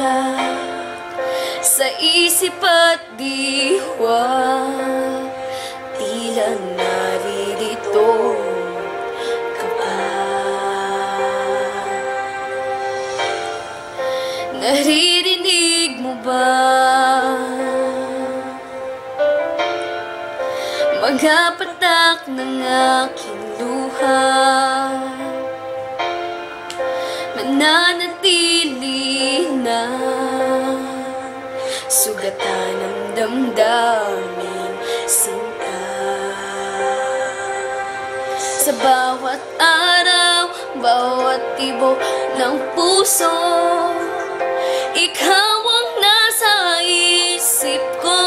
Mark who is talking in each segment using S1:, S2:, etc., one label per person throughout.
S1: mulat sa isip at diwa, tila naririto ka pa. Naririnig mo ba mga patak ng aking luha? Mananatili na sugatan ng damdamin sinta. Sa bawat araw, bawat tibok ng puso, ikaw ang nasa isip ko.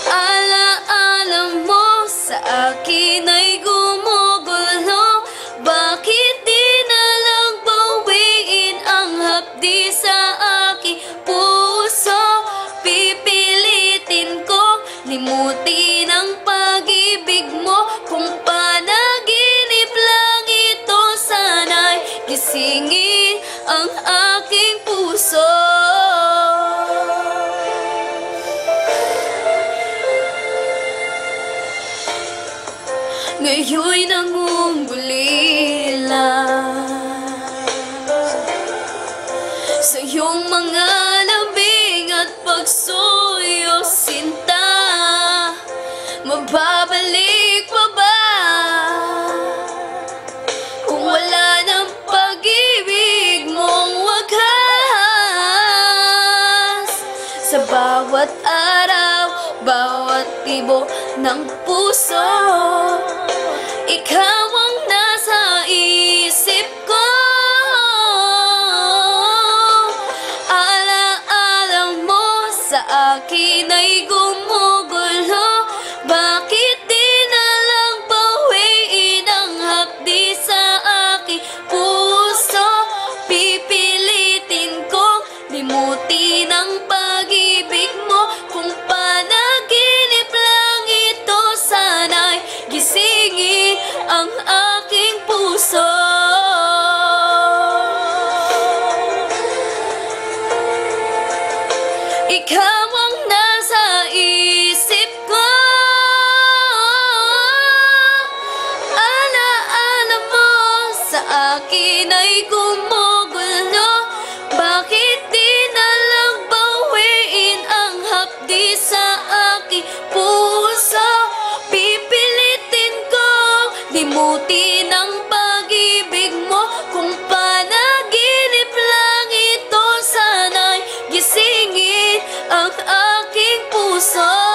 S1: Alaala mo sa akin ay gumugulo. Bakit di na lang bawiin ang hapdi sa aking puso? Pipilitin ko limutin ang pag-ibig mo. Kung panaginip lang ito, sana'y gisingin ang aking puso. Ngayon'y nangungulila sa iyong mga labing at pagsuyo, sinta. Mababalik pa ba kung wala ng pag-ibig mong wagas? Sa bawat araw, bawat tibo ng puso, ikaw ang nasa isip ko. Alaala mo sa akin ay gumugulo. Bakit di na lang bawiin ang hapdi sa aking puso? Pipilitin kong limutin ang pag-ibig mo. Kung panaginip lang ito, sana'y gisingin ang aking puso. Ikaw ang nasa isip ko. Alaala mo sa akin ay gumugulo. Bakit di na lang bawiin ang hapdi sa aking puso? Pipilitin ko limutin ang pag-ibig mo. Kung panaginip lang ito, sana'y gisingin ang aking puso.